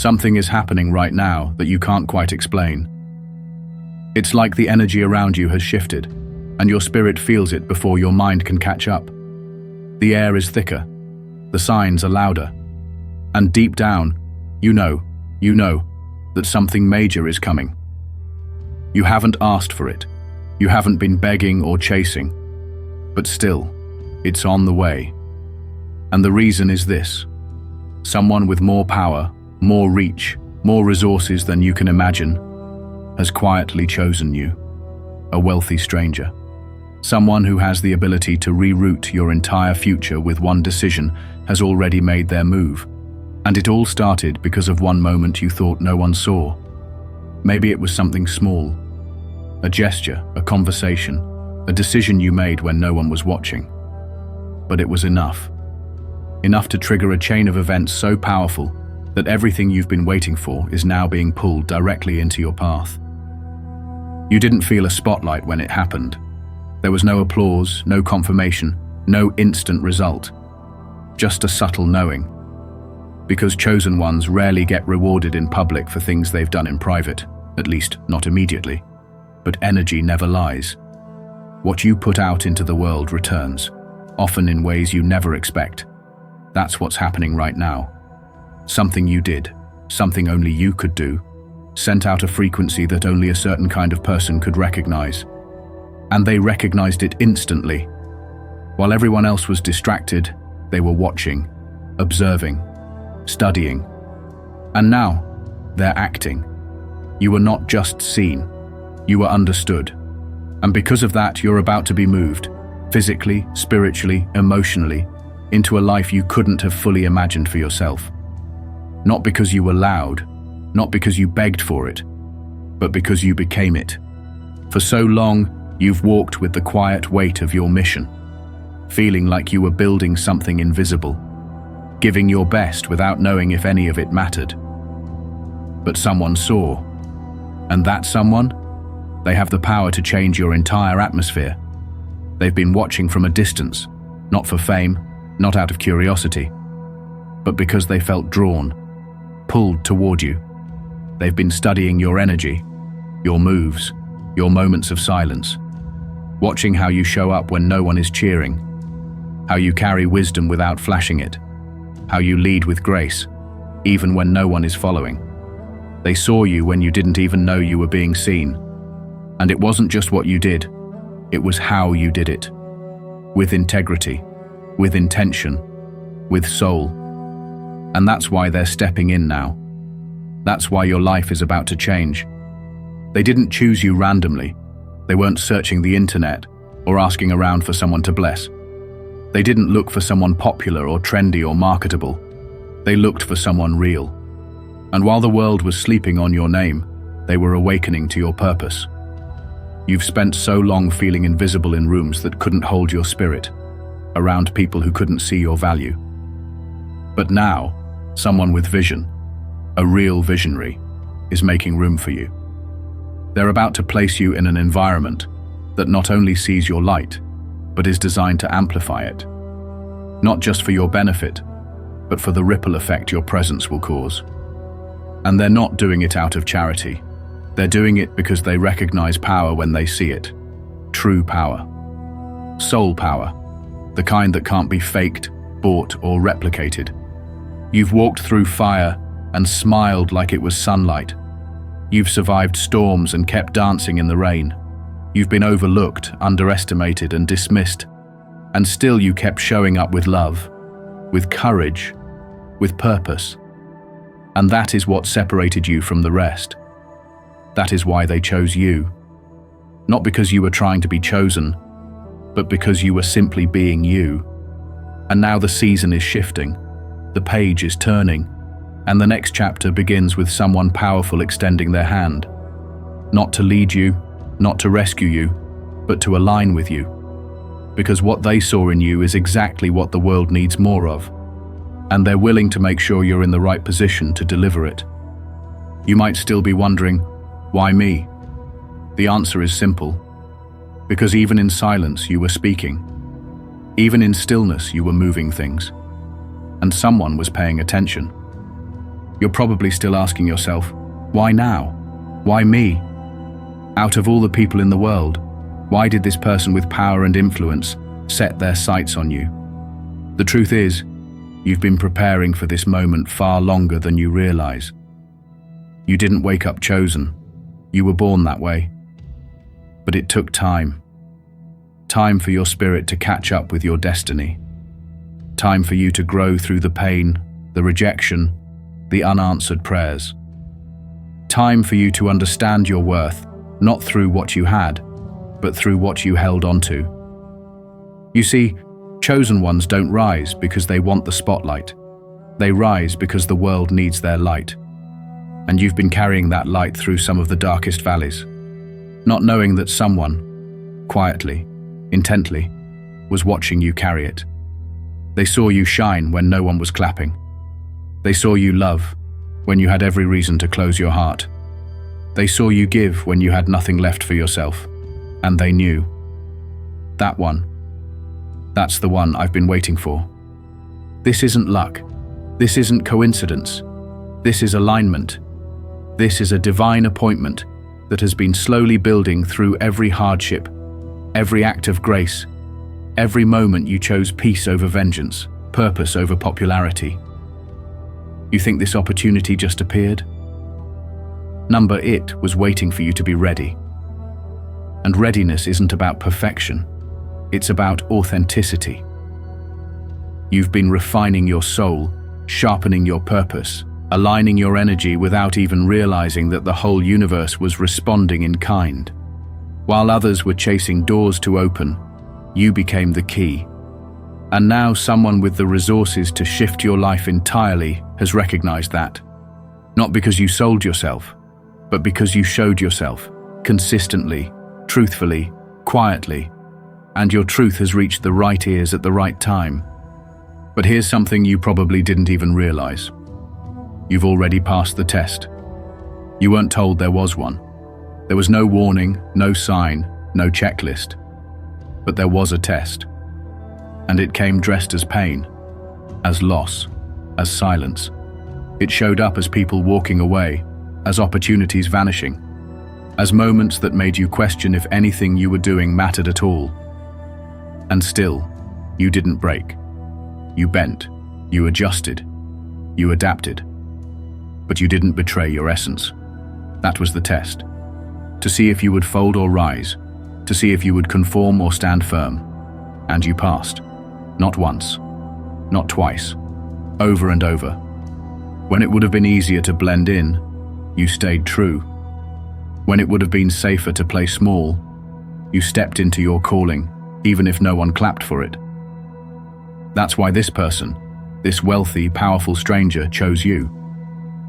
Something is happening right now that you can't quite explain. It's like the energy around you has shifted, and your spirit feels it before your mind can catch up. The air is thicker, the signs are louder, and deep down, you know that something major is coming. You haven't asked for it, you haven't been begging or chasing, but still, it's on the way. And the reason is this: someone with more power, more reach, more resources than you can imagine, has quietly chosen you, a wealthy stranger. Someone who has the ability to reroute your entire future with one decision has already made their move. And it all started because of one moment you thought no one saw. Maybe it was something small, a gesture, a conversation, a decision you made when no one was watching. But it was enough. Enough to trigger a chain of events so powerful that everything you've been waiting for is now being pulled directly into your path. You didn't feel a spotlight when it happened. There was no applause, no confirmation, no instant result. Just a subtle knowing. Because chosen ones rarely get rewarded in public for things they've done in private, at least not immediately. But energy never lies. What you put out into the world returns, often in ways you never expect. That's what's happening right now. Something you did, something only you could do, sent out a frequency that only a certain kind of person could recognize. And they recognized it instantly. While everyone else was distracted, they were watching, observing, studying. And now, they're acting. You were not just seen, you were understood. And because of that, you're about to be moved, physically, spiritually, emotionally, into a life you couldn't have fully imagined for yourself. Not because you were loud, not because you begged for it, but because you became it. For so long, you've walked with the quiet weight of your mission, feeling like you were building something invisible, giving your best without knowing if any of it mattered. But someone saw, and that someone, they have the power to change your entire atmosphere. They've been watching from a distance, not for fame, not out of curiosity, but because they felt drawn, pulled toward you. They've been studying your energy, your moves, your moments of silence, watching how you show up when no one is cheering, how you carry wisdom without flashing it, how you lead with grace, even when no one is following. They saw you when you didn't even know you were being seen. And it wasn't just what you did, it was how you did it. With integrity, with intention, with soul. And that's why they're stepping in now. That's why your life is about to change. They didn't choose you randomly. They weren't searching the internet or asking around for someone to bless. They didn't look for someone popular or trendy or marketable. They looked for someone real. And while the world was sleeping on your name, they were awakening to your purpose. You've spent so long feeling invisible in rooms that couldn't hold your spirit, around people who couldn't see your value. But now, someone with vision, a real visionary, is making room for you. They're about to place you in an environment that not only sees your light, but is designed to amplify it. Not just for your benefit, but for the ripple effect your presence will cause. And they're not doing it out of charity. They're doing it because they recognize power when they see it. True power. Soul power. The kind that can't be faked, bought, or replicated. You've walked through fire and smiled like it was sunlight. You've survived storms and kept dancing in the rain. You've been overlooked, underestimated, and dismissed. And still you kept showing up with love, with courage, with purpose. And that is what separated you from the rest. That is why they chose you. Not because you were trying to be chosen, but because you were simply being you. And now the season is shifting, the page is turning, and the next chapter begins with someone powerful extending their hand. Not to lead you, not to rescue you, but to align with you. Because what they saw in you is exactly what the world needs more of. And they're willing to make sure you're in the right position to deliver it. You might still be wondering, why me? The answer is simple. Because even in silence you were speaking. Even in stillness you were moving things. And someone was paying attention. You're probably still asking yourself, why now? Why me? Out of all the people in the world, why did this person with power and influence set their sights on you? The truth is, you've been preparing for this moment far longer than you realize. You didn't wake up chosen. You were born that way. But it took time. Time for your spirit to catch up with your destiny. Time for you to grow through the pain, the rejection, the unanswered prayers. Time for you to understand your worth, not through what you had, but through what you held onto. You see, chosen ones don't rise because they want the spotlight. They rise because the world needs their light. And you've been carrying that light through some of the darkest valleys, not knowing that someone, quietly, intently, was watching you carry it. They saw you shine when no one was clapping. They saw you love when you had every reason to close your heart. They saw you give when you had nothing left for yourself. And they knew. That one. That's the one I've been waiting for. This isn't luck. This isn't coincidence. This is alignment. This is a divine appointment that has been slowly building through every hardship, every act of grace, every moment you chose peace over vengeance, purpose over popularity. You think this opportunity just appeared? Number it was waiting for you to be ready. And readiness isn't about perfection. It's about authenticity. You've been refining your soul, sharpening your purpose, aligning your energy without even realizing that the whole universe was responding in kind. While others were chasing doors to open, you became the key. And now someone with the resources to shift your life entirely has recognized that. Not because you sold yourself, but because you showed yourself, consistently, truthfully, quietly, and your truth has reached the right ears at the right time. But here's something you probably didn't even realize. You've already passed the test. You weren't told there was one. There was no warning, no sign, no checklist. But there was a test. And it came dressed as pain, as loss, as silence. It showed up as people walking away, as opportunities vanishing, as moments that made you question if anything you were doing mattered at all. And still, you didn't break. You bent, you adjusted, you adapted. But you didn't betray your essence. That was the test. To see if you would fold or rise, to see if you would conform or stand firm. And you passed. Not once, not twice, over and over. When it would have been easier to blend in, you stayed true. When it would have been safer to play small, you stepped into your calling, even if no one clapped for it. That's why this person, this wealthy, powerful stranger, chose you.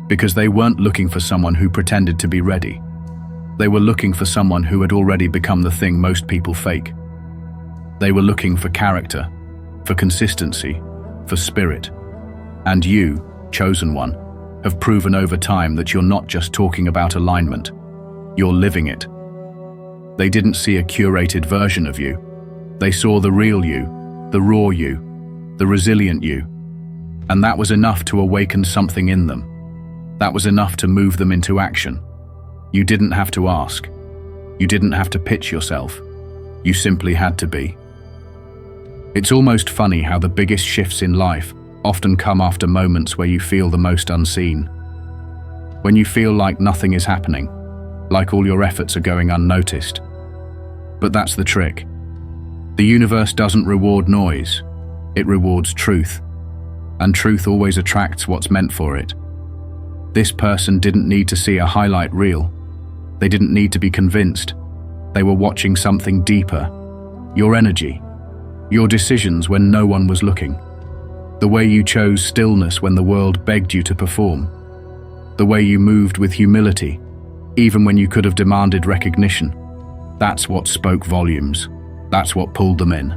Because they weren't looking for someone who pretended to be ready. They were looking for someone who had already become the thing most people fake. They were looking for character, for consistency, for spirit. And you, chosen one, have proven over time that you're not just talking about alignment, you're living it. They didn't see a curated version of you. They saw the real you, the raw you, the resilient you. And that was enough to awaken something in them. That was enough to move them into action. You didn't have to ask. You didn't have to pitch yourself. You simply had to be. It's almost funny how the biggest shifts in life often come after moments where you feel the most unseen. When you feel like nothing is happening, like all your efforts are going unnoticed. But that's the trick. The universe doesn't reward noise, it rewards truth. And truth always attracts what's meant for it. This person didn't need to see a highlight reel. They didn't need to be convinced. They were watching something deeper. Your energy. Your decisions when no one was looking. The way you chose stillness when the world begged you to perform. The way you moved with humility, even when you could have demanded recognition. That's what spoke volumes. That's what pulled them in.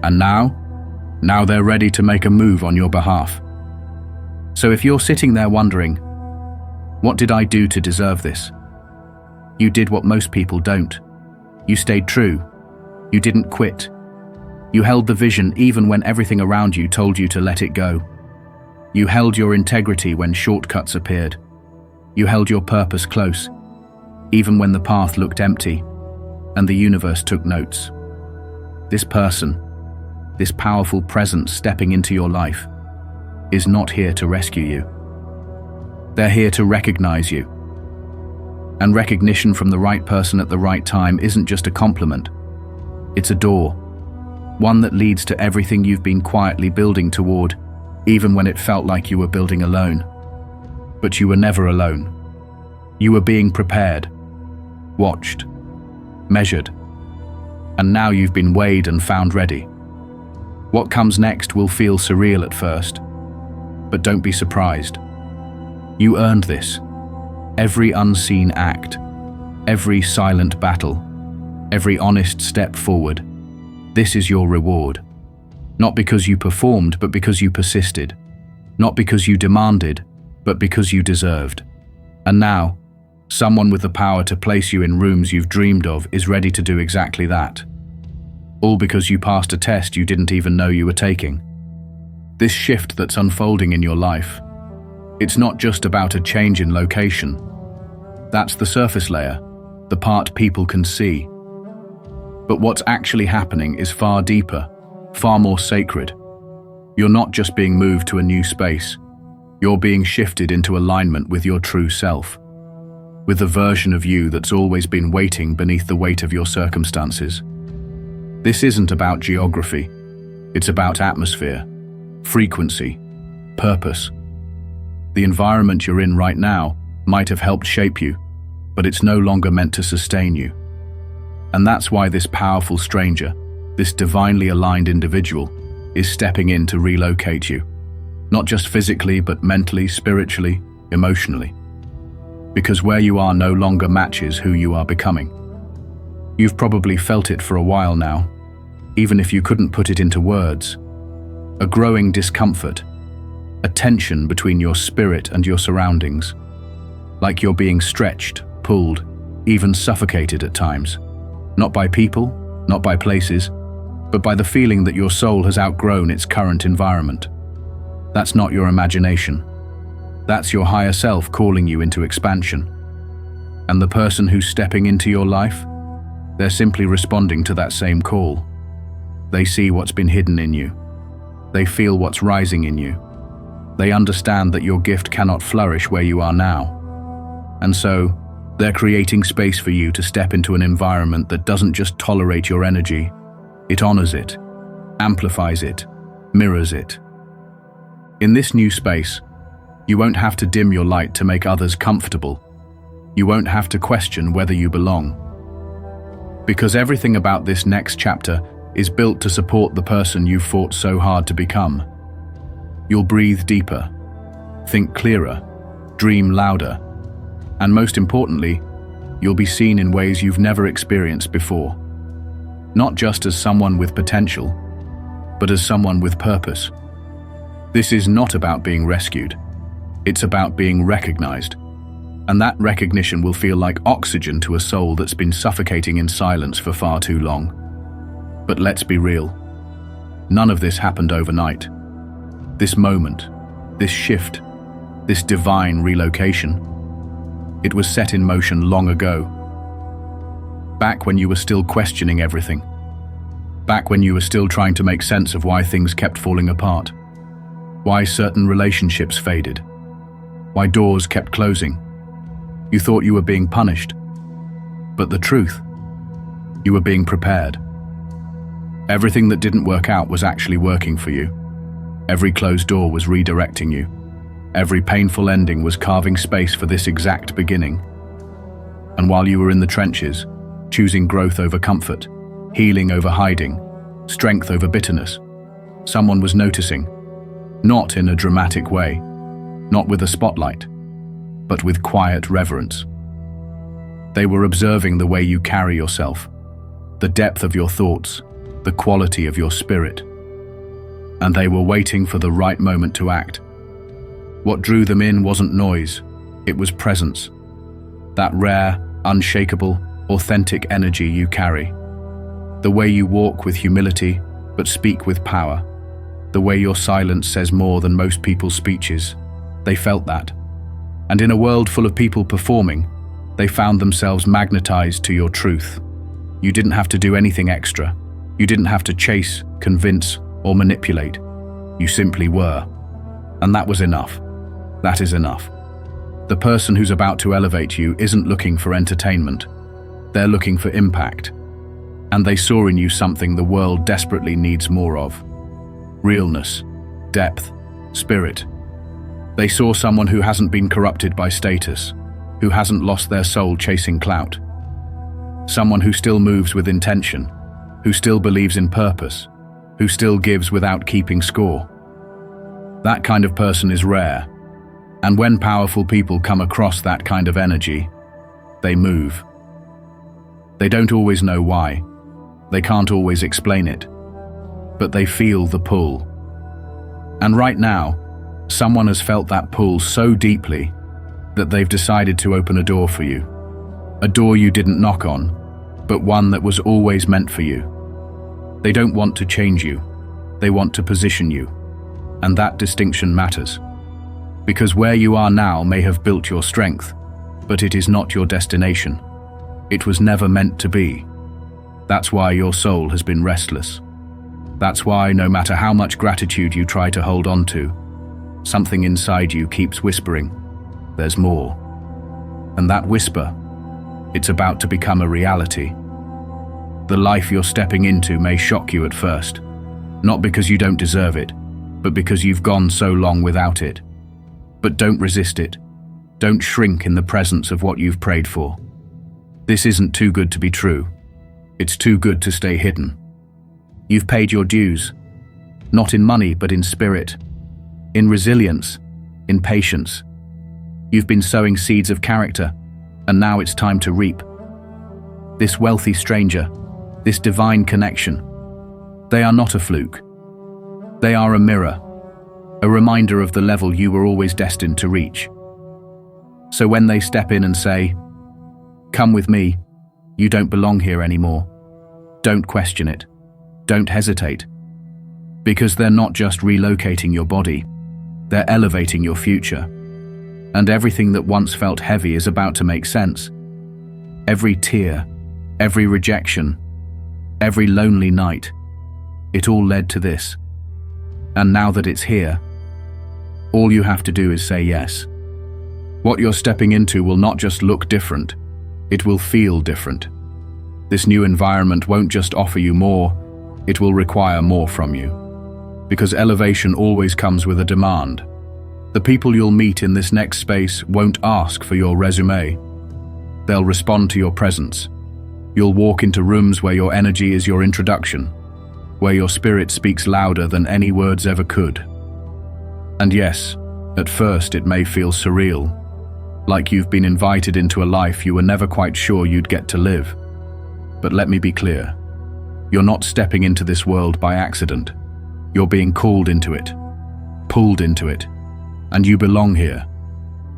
And now they're ready to make a move on your behalf. So if you're sitting there wondering, what did I do to deserve this? You did what most people don't. You stayed true. You didn't quit. You held the vision even when everything around you told you to let it go. You held your integrity when shortcuts appeared. You held your purpose close, even when the path looked empty and the universe took notes. This person, this powerful presence stepping into your life, is not here to rescue you. They're here to recognize you. And recognition from the right person at the right time isn't just a compliment. It's a door, one that leads to everything you've been quietly building toward, even when it felt like you were building alone. But you were never alone. You were being prepared, watched, measured, and now you've been weighed and found ready. What comes next will feel surreal at first, but don't be surprised. You earned this. Every unseen act, every silent battle, every honest step forward. This is your reward. Not because you performed, but because you persisted. Not because you demanded, but because you deserved. And now, someone with the power to place you in rooms you've dreamed of is ready to do exactly that. All because you passed a test you didn't even know you were taking. This shift that's unfolding in your life, it's not just about a change in location. That's the surface layer, the part people can see. But what's actually happening is far deeper, far more sacred. You're not just being moved to a new space. You're being shifted into alignment with your true self, with the version of you that's always been waiting beneath the weight of your circumstances. This isn't about geography. It's about atmosphere, frequency, purpose. The environment you're in right now might have helped shape you, but it's no longer meant to sustain you. And that's why this powerful stranger, this divinely aligned individual, is stepping in to relocate you. Not just physically, but mentally, spiritually, emotionally. Because where you are no longer matches who you are becoming. You've probably felt it for a while now, even if you couldn't put it into words. A growing discomfort, a tension between your spirit and your surroundings. Like you're being stretched, pulled, even suffocated at times. Not by people, not by places, but by the feeling that your soul has outgrown its current environment. That's not your imagination. That's your higher self calling you into expansion. And the person who's stepping into your life, they're simply responding to that same call. They see what's been hidden in you. They feel what's rising in you. They understand that your gift cannot flourish where you are now. And so, they're creating space for you to step into an environment that doesn't just tolerate your energy, it honors it, amplifies it, mirrors it. In this new space, you won't have to dim your light to make others comfortable. You won't have to question whether you belong. Because everything about this next chapter is built to support the person you've fought so hard to become. You'll breathe deeper, think clearer, dream louder, and most importantly, you'll be seen in ways you've never experienced before. Not just as someone with potential, but as someone with purpose. This is not about being rescued. It's about being recognized. And that recognition will feel like oxygen to a soul that's been suffocating in silence for far too long. But let's be real. None of this happened overnight. This moment, this shift, this divine relocation, it was set in motion long ago. Back when you were still questioning everything. Back when you were still trying to make sense of why things kept falling apart. Why certain relationships faded. Why doors kept closing. You thought you were being punished. But the truth, you were being prepared. Everything that didn't work out was actually working for you. Every closed door was redirecting you. Every painful ending was carving space for this exact beginning. And while you were in the trenches, choosing growth over comfort, healing over hiding, strength over bitterness, someone was noticing. Not in a dramatic way, not with a spotlight, but with quiet reverence. They were observing the way you carry yourself, the depth of your thoughts, the quality of your spirit. And they were waiting for the right moment to act. What drew them in wasn't noise, it was presence. That rare, unshakable, authentic energy you carry. The way you walk with humility, but speak with power. The the way your silence says more than most people's speeches. They felt that. And in a world full of people performing, they found themselves magnetized to your truth. You didn't have to do anything extra. You didn't have to chase, convince, or manipulate. You simply were. And that was enough. That is enough. The person who's about to elevate you isn't looking for entertainment. They're looking for impact. And they saw in you something the world desperately needs more of. Realness, depth, spirit. They saw someone who hasn't been corrupted by status, who hasn't lost their soul chasing clout. Someone who still moves with intention, who still believes in purpose, who still gives without keeping score. That kind of person is rare, and when powerful people come across that kind of energy, they move. They don't always know why. They can't always explain it, but they feel the pull. And right now, someone has felt that pull so deeply that they've decided to open a door for you. A door you didn't knock on, but one that was always meant for you. They don't want to change you. They want to position you. And that distinction matters. Because where you are now may have built your strength, but it is not your destination. It was never meant to be. That's why your soul has been restless. That's why, no matter how much gratitude you try to hold on to, something inside you keeps whispering, there's more. And that whisper, it's about to become a reality. The life you're stepping into may shock you at first, not because you don't deserve it, but because you've gone so long without it. But don't resist it. Don't shrink in the presence of what you've prayed for. This isn't too good to be true. It's too good to stay hidden. You've paid your dues, not in money but in spirit, in resilience, in patience. You've been sowing seeds of character, and now it's time to reap. This wealthy stranger, this divine connection, they are not a fluke. They are a mirror, a reminder of the level you were always destined to reach. So when they step in and say, "Come with me, you don't belong here anymore," don't question it. Don't hesitate. Because they're not just relocating your body, they're elevating your future. And everything that once felt heavy is about to make sense. Every tear, every rejection, every lonely night, it all led to this. And now that it's here, all you have to do is say yes. What you're stepping into will not just look different, it will feel different. This new environment won't just offer you more, it will require more from you. Because elevation always comes with a demand. The people you'll meet in this next space won't ask for your resume. They'll respond to your presence. You'll walk into rooms where your energy is your introduction, where your spirit speaks louder than any words ever could. And yes, at first it may feel surreal, like you've been invited into a life you were never quite sure you'd get to live. But let me be clear, you're not stepping into this world by accident. You're being called into it, pulled into it, and you belong here,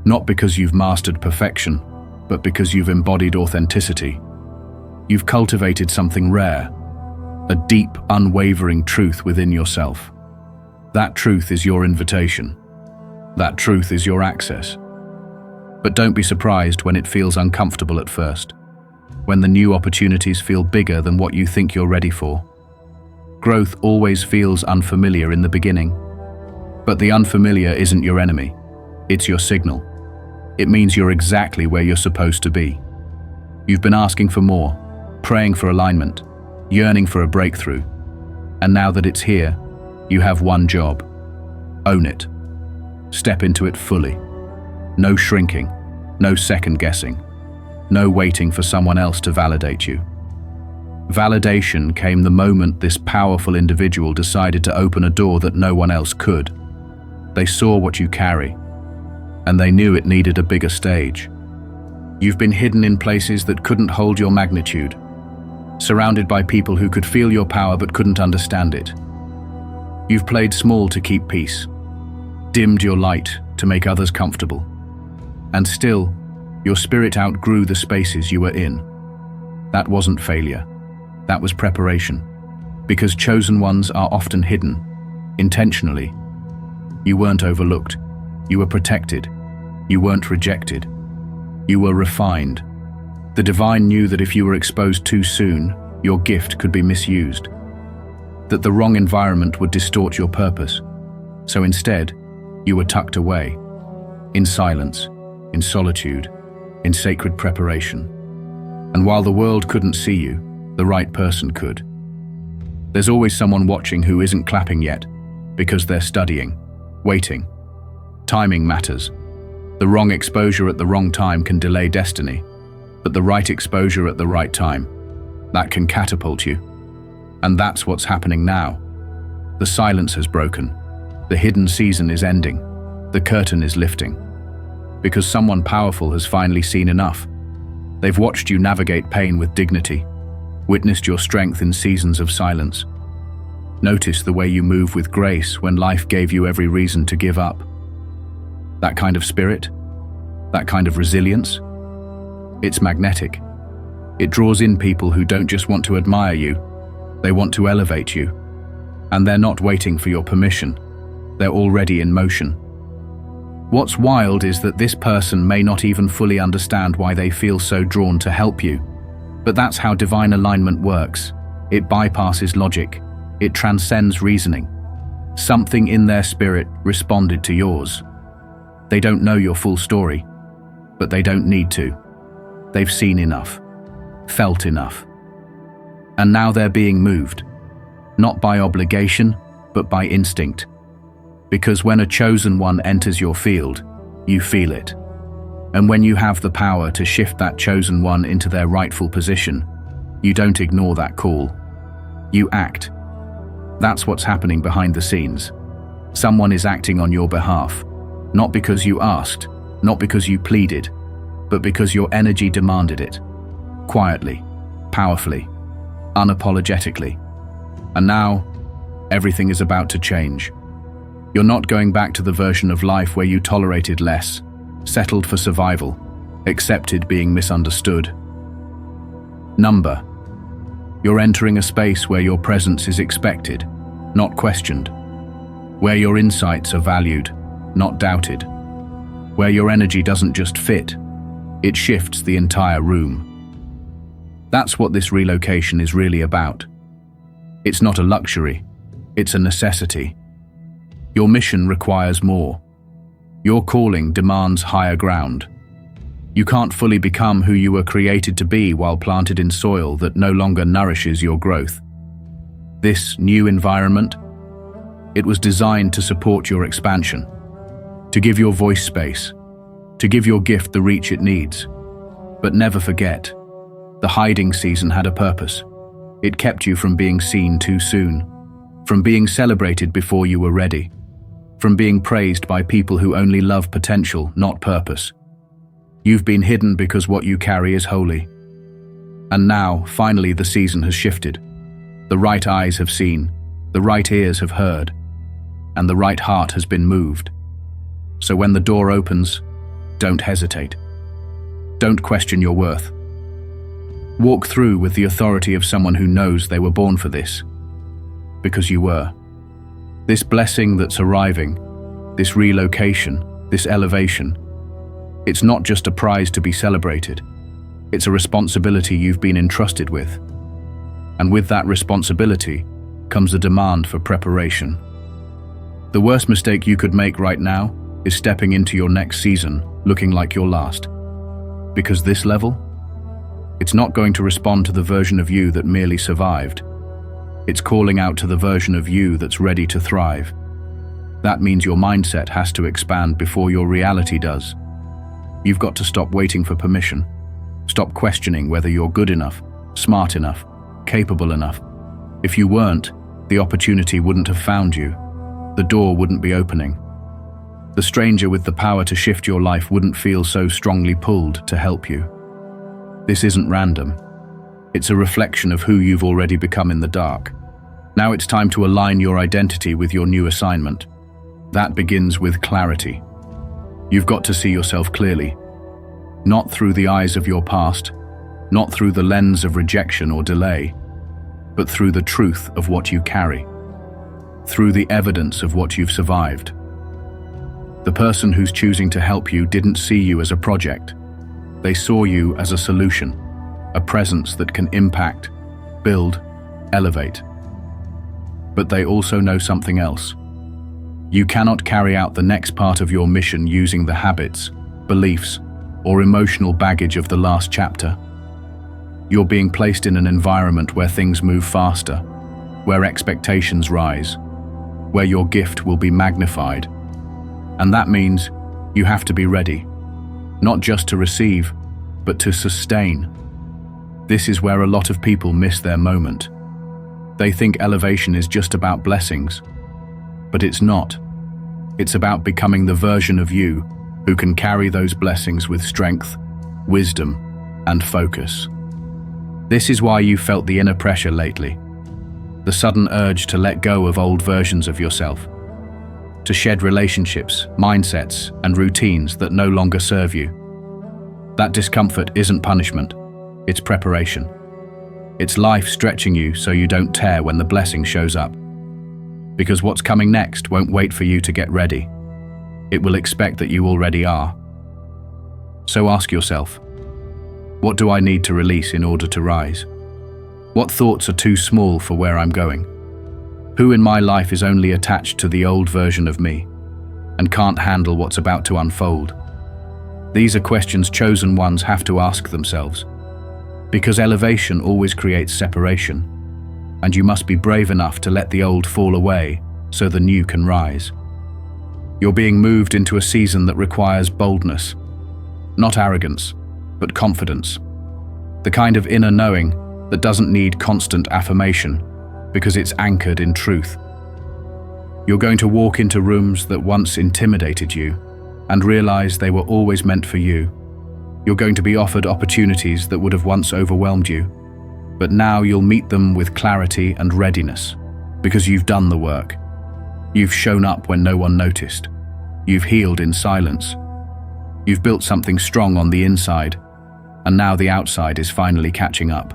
not because you've mastered perfection, but because you've embodied authenticity. You've cultivated something rare, a deep, unwavering truth within yourself. That truth is your invitation. That truth is your access. But don't be surprised when it feels uncomfortable at first, when the new opportunities feel bigger than what you think you're ready for. Growth always feels unfamiliar in the beginning. But the unfamiliar isn't your enemy. It's your signal. It means you're exactly where you're supposed to be. You've been asking for more, praying for alignment, yearning for a breakthrough. And now that it's here, you have one job. Own it. Step into it fully. No shrinking, no second guessing, no waiting for someone else to validate you. Validation came the moment this powerful individual decided to open a door that no one else could. They saw what you carry, and they knew it needed a bigger stage. You've been hidden in places that couldn't hold your magnitude, surrounded by people who could feel your power but couldn't understand it. You've played small to keep peace, dimmed your light to make others comfortable, and still, your spirit outgrew the spaces you were in. That wasn't failure. That was preparation, because chosen ones are often hidden, intentionally. You weren't overlooked. You were protected. You weren't rejected. You were refined. The divine knew that if you were exposed too soon, your gift could be misused, that the wrong environment would distort your purpose. So instead, you were tucked away, in silence, in solitude, in sacred preparation. And while the world couldn't see you, the right person could. There's always someone watching who isn't clapping yet, because they're studying, waiting. Timing matters. The wrong exposure at the wrong time can delay destiny, but the right exposure at the right time, that can catapult you. And that's what's happening now. The silence has broken. The hidden season is ending. The curtain is lifting. Because someone powerful has finally seen enough. They've watched you navigate pain with dignity, witnessed your strength in seasons of silence. Notice the way you move with grace when life gave you every reason to give up. That kind of spirit, that kind of resilience, it's magnetic. It draws in people who don't just want to admire you, they want to elevate you. And they're not waiting for your permission. They're already in motion. What's wild is that this person may not even fully understand why they feel so drawn to help you. But that's how divine alignment works. It bypasses logic. It transcends reasoning. Something in their spirit responded to yours. They don't know your full story, but they don't need to. They've seen enough, felt enough. And now they're being moved, not by obligation, but by instinct. Because when a chosen one enters your field, you feel it. And when you have the power to shift that chosen one into their rightful position, you don't ignore that call. You act. That's what's happening behind the scenes. Someone is acting on your behalf, not because you asked, not because you pleaded, but because your energy demanded it. Quietly, powerfully, unapologetically. And now, everything is about to change. You're not going back to the version of life where you tolerated less, settled for survival, accepted being misunderstood. You're entering a space where your presence is expected, not questioned. Where your insights are valued, not doubted. Where your energy doesn't just fit, it shifts the entire room. That's what this relocation is really about. It's not a luxury, it's a necessity. Your mission requires more. Your calling demands higher ground. You can't fully become who you were created to be while planted in soil that no longer nourishes your growth. This new environment, it was designed to support your expansion, to give your voice space, to give your gift the reach it needs. But never forget, the hiding season had a purpose. It kept you from being seen too soon, from being celebrated before you were ready, from being praised by people who only love potential, not purpose. You've been hidden because what you carry is holy. And now, finally, the season has shifted. The right eyes have seen, the right ears have heard, and the right heart has been moved. So when the door opens, don't hesitate. Don't question your worth. Walk through with the authority of someone who knows they were born for this. Because you were. This blessing that's arriving, this relocation, this elevation, it's not just a prize to be celebrated. It's a responsibility you've been entrusted with. And with that responsibility comes a demand for preparation. The worst mistake you could make right now is stepping into your next season looking like your last. Because this level, it's not going to respond to the version of you that merely survived. It's calling out to the version of you that's ready to thrive. That means your mindset has to expand before your reality does. You've got to stop waiting for permission. Stop questioning whether you're good enough, smart enough, capable enough. If you weren't, the opportunity wouldn't have found you. The door wouldn't be opening. The stranger with the power to shift your life wouldn't feel so strongly pulled to help you. This isn't random. It's a reflection of who you've already become in the dark. Now it's time to align your identity with your new assignment. That begins with clarity. You've got to see yourself clearly. Not through the eyes of your past, not through the lens of rejection or delay, but through the truth of what you carry. through the evidence of what you've survived. The person who's choosing to help you didn't see you as a project. They saw you as a solution, a presence that can impact, build, elevate. But they also know something else. You cannot carry out the next part of your mission using the habits, beliefs, or emotional baggage of the last chapter. You're being placed in an environment where things move faster, where expectations rise, where your gift will be magnified. And that means you have to be ready, not just to receive, but to sustain. This is where a lot of people miss their moment. They think elevation is just about blessings, but it's not. It's about becoming the version of you who can carry those blessings with strength, wisdom, and focus. This is why you felt the inner pressure lately, the sudden urge to let go of old versions of yourself, to shed relationships, mindsets, and routines that no longer serve you. That discomfort isn't punishment, it's preparation. It's life stretching you so you don't tear when the blessing shows up. Because what's coming next won't wait for you to get ready. It will expect that you already are. So ask yourself, what do I need to release in order to rise? What thoughts are too small for where I'm going? Who in my life is only attached to the old version of me and can't handle what's about to unfold? These are questions chosen ones have to ask themselves. Because elevation always creates separation, and you must be brave enough to let the old fall away so the new can rise. You're being moved into a season that requires boldness, not arrogance, but confidence. The kind of inner knowing that doesn't need constant affirmation because it's anchored in truth. You're going to walk into rooms that once intimidated you and realize they were always meant for you. You're going to be offered opportunities that would have once overwhelmed you, but now you'll meet them with clarity and readiness because you've done the work. You've shown up when no one noticed. You've healed in silence. You've built something strong on the inside, and now the outside is finally catching up.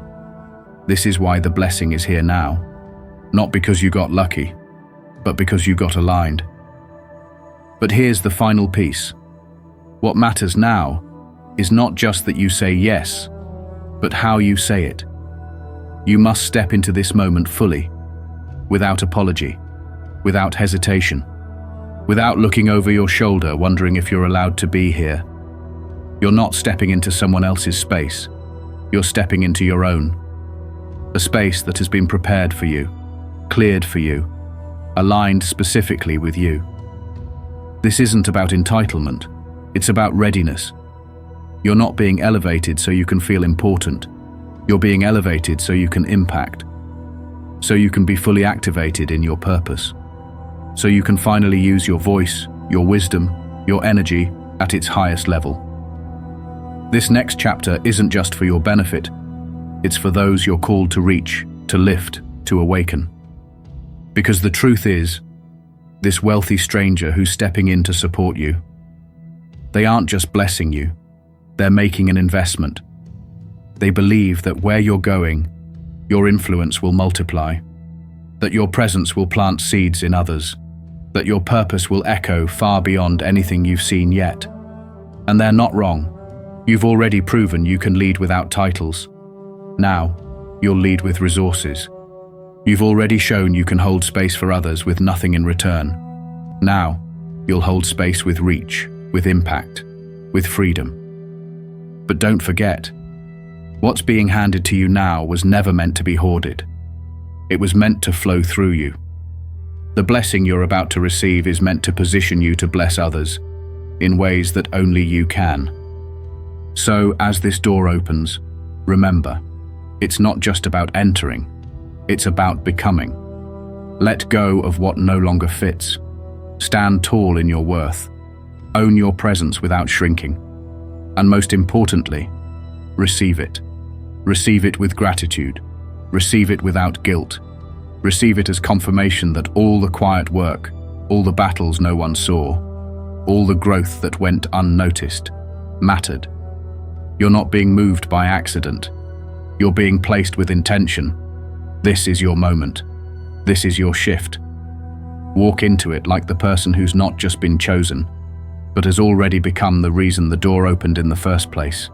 This is why the blessing is here now. Not because you got lucky, but because you got aligned. But here's the final piece. What matters now is not just that you say yes, but how you say it. You must step into this moment fully, without apology, without hesitation, without looking over your shoulder wondering if you're allowed to be here. You're not stepping into someone else's space. You're stepping into your own. A space that has been prepared for you, cleared for you, aligned specifically with you. This isn't about entitlement. It's about readiness. You're not being elevated so you can feel important. You're being elevated so you can impact. So you can be fully activated in your purpose. So you can finally use your voice, your wisdom, your energy at its highest level. This next chapter isn't just for your benefit. It's for those you're called to reach, to lift, to awaken. Because the truth is, this wealthy stranger who's stepping in to support you, they aren't just blessing you, they're making an investment. They believe that where you're going, your influence will multiply, that your presence will plant seeds in others, that your purpose will echo far beyond anything you've seen yet. And they're not wrong. You've already proven you can lead without titles. Now, you'll lead with resources. You've already shown you can hold space for others with nothing in return. Now, you'll hold space with reach, with impact, with freedom. But don't forget, what's being handed to you now was never meant to be hoarded. It was meant to flow through you. The blessing you're about to receive is meant to position you to bless others in ways that only you can. So, as this door opens, remember, it's not just about entering, it's about becoming. Let go of what no longer fits. Stand tall in your worth. Own your presence without shrinking. And most importantly, receive it. Receive it with gratitude. Receive it without guilt. Receive it as confirmation that all the quiet work, all the battles no one saw, all the growth that went unnoticed, mattered. You're not being moved by accident. You're being placed with intention. This is your moment. This is your shift. Walk into it like the person who's not just been chosen, but has already become the reason the door opened in the first place.